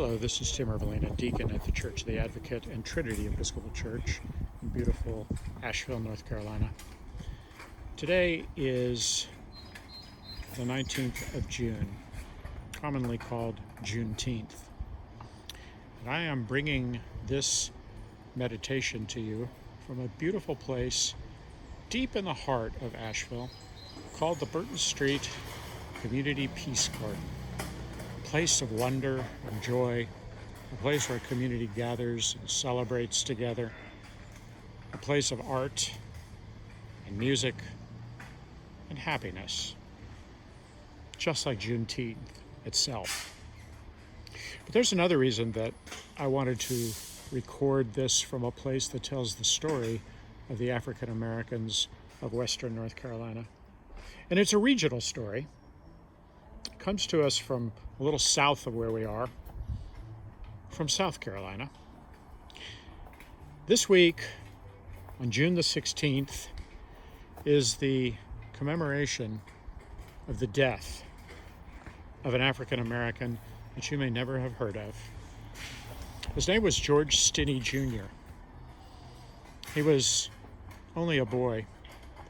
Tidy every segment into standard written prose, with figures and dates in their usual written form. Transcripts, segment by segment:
Hello, this is Tim Ervelina, deacon at the Church of the Advocate and Trinity Episcopal Church in beautiful Asheville, North Carolina. Today is the 19th of June, commonly called Juneteenth. And I am bringing this meditation to you from a beautiful place deep in the heart of Asheville called the Burton Street Community Peace Garden. A place of wonder and joy, a place where a community gathers and celebrates together, a place of art and music and happiness, just like Juneteenth itself. But there's another reason that I wanted to record this from a place that tells the story of the African Americans of Western North Carolina. And it's a regional story. It comes to us from a little south of where we are, from South Carolina. This week, on June the 16th, is the commemoration of the death of an African American that you may never have heard of. His name was George Stinney Jr. He was only a boy,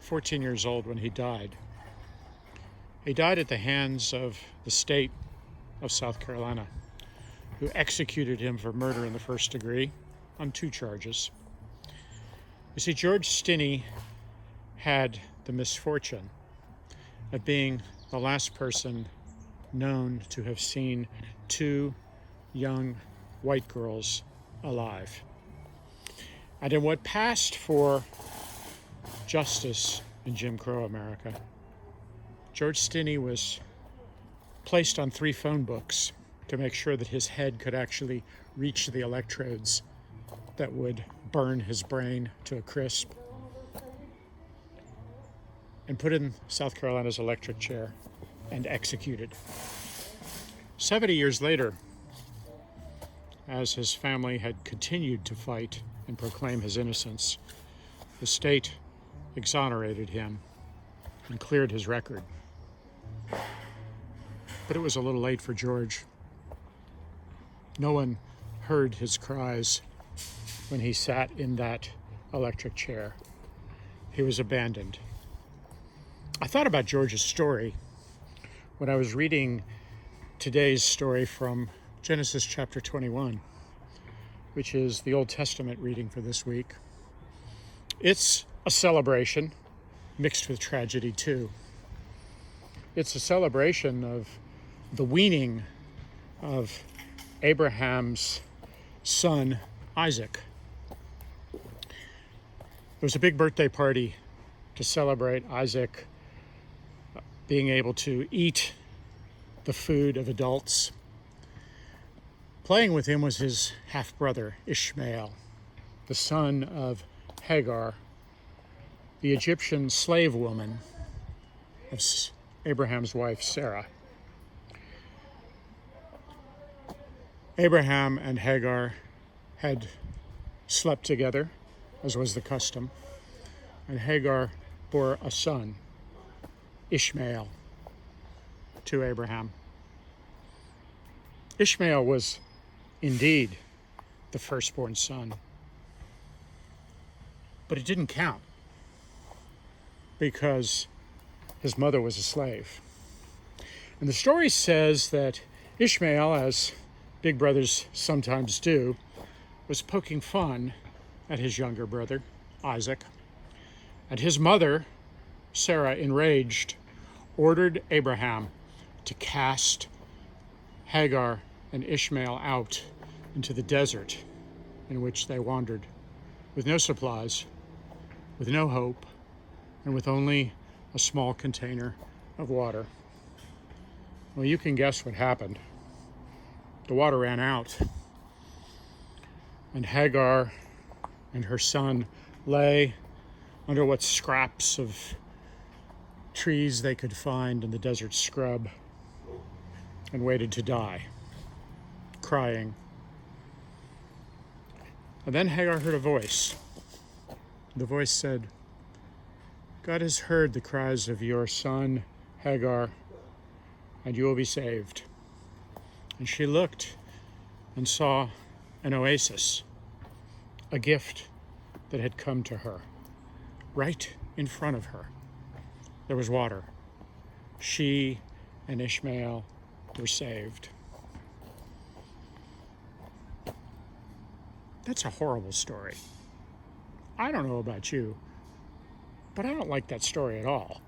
14 years old when he died. He died at the hands of the state of South Carolina, who executed him for murder in the first degree on 2 charges. You see, George Stinney had the misfortune of being the last person known to have seen 2 young white girls alive. And in what passed for justice in Jim Crow America, George Stinney was placed on 3 phone books to make sure that his head could actually reach the electrodes that would burn his brain to a crisp, and put in South Carolina's electric chair and executed. 70 years later, as his family had continued to fight and proclaim his innocence, the state exonerated him and cleared his record. But it was a little late for George. No one heard his cries when he sat in that electric chair. He was abandoned. I thought about George's story when I was reading today's story from Genesis chapter 21, which is the Old Testament reading for this week. It's a celebration mixed with tragedy too. It's a celebration of the weaning of Abraham's son, Isaac. There was a big birthday party to celebrate Isaac being able to eat the food of adults. Playing with him was his half-brother, Ishmael, the son of Hagar, the Egyptian slave woman of Abraham's wife, Sarah. Abraham and Hagar had slept together, as was the custom, and Hagar bore a son, Ishmael, to Abraham. Ishmael was indeed the firstborn son, but it didn't count because his mother was a slave. And the story says that Ishmael, as big brothers sometimes do, was poking fun at his younger brother, Isaac. And his mother, Sarah, enraged, ordered Abraham to cast Hagar and Ishmael out into the desert in which they wandered, with no supplies, with no hope, and with only a small container of water. Well, you can guess what happened. The water ran out, and Hagar and her son lay under what scraps of trees they could find in the desert scrub and waited to die, crying. And then Hagar heard a voice. The voice said, "God has heard the cries of your son, Hagar, and you will be saved." And she looked and saw an oasis, a gift that had come to her. Right in front of her, there was water. She and Ishmael were saved. That's a horrible story. I don't know about you, but I don't like that story at all.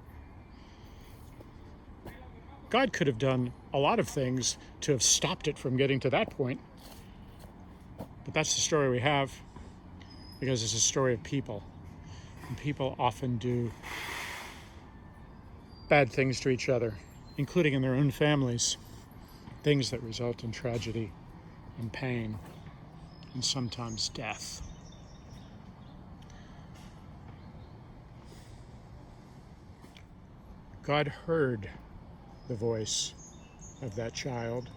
God could have done a lot of things to have stopped it from getting to that point, but that's the story we have because it's a story of people. And people often do bad things to each other, including in their own families, things that result in tragedy and pain and sometimes death. God heard the voice of that child,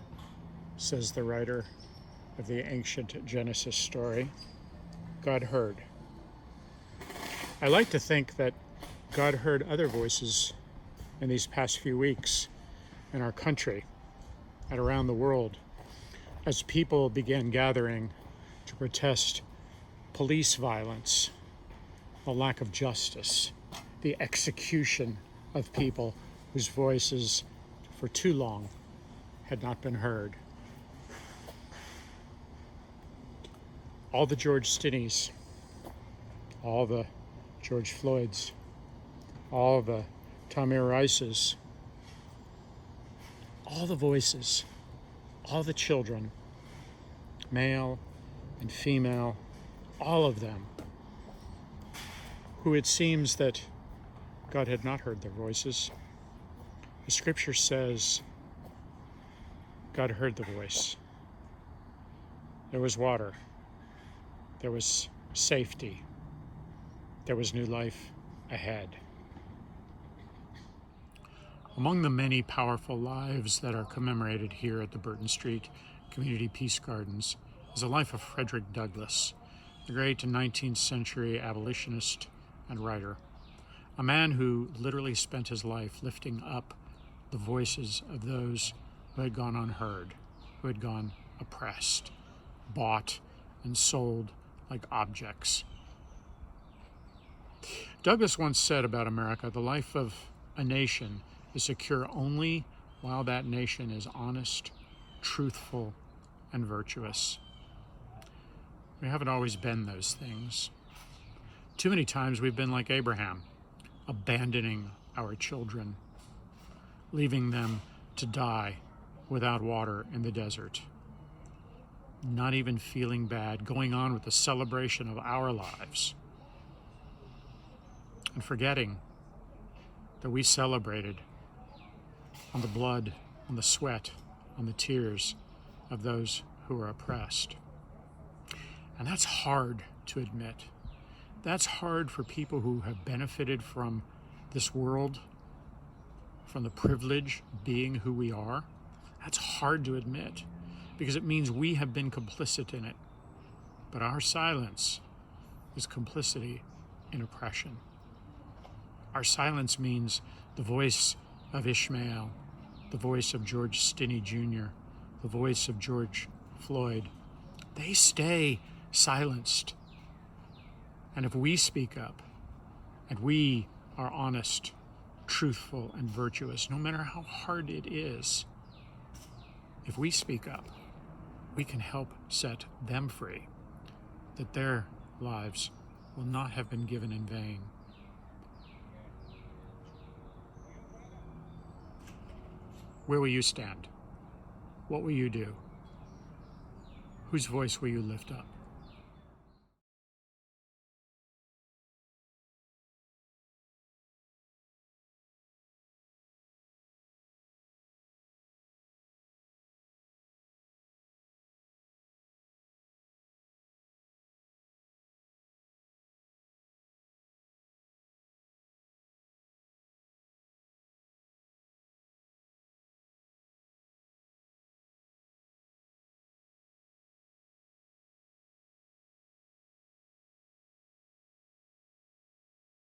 says the writer of the ancient Genesis story. God heard. I like to think that God heard other voices in these past few weeks in our country and around the world as people began gathering to protest police violence, the lack of justice, the execution of people whose voices for too long had not been heard. All the George Stinnies, all the George Floyds, all the Tamir Rices, all the voices, all the children, male and female, all of them, who it seems that God had not heard their voices. The scripture says God heard the voice. There was water. There was safety. There was new life ahead. Among the many powerful lives that are commemorated here at the Burton Street Community Peace Gardens is the life of Frederick Douglass, the great 19th century abolitionist and writer, a man who literally spent his life lifting up the voices of those who had gone unheard, who had gone oppressed, bought and sold like objects. Douglass once said about America, the life of a nation is secure only while that nation is honest, truthful, and virtuous. We haven't always been those things. Too many times we've been like Abraham, abandoning our children, leaving them to die without water in the desert, not even feeling bad, going on with the celebration of our lives, and forgetting that we celebrated on the blood, on the sweat, on the tears of those who are oppressed. And that's hard to admit. That's hard for people who have benefited from this world, from the privilege of being who we are. That's hard to admit because it means we have been complicit in it. But our silence is complicity in oppression. Our silence means the voice of Ishmael, the voice of George Stinney Jr., the voice of George Floyd. They stay silenced. And if we speak up, and we are honest, truthful, and virtuous, no matter how hard it is, if we speak up, we can help set them free, that their lives will not have been given in vain. Where will you stand? What will you do? Whose voice will you lift up?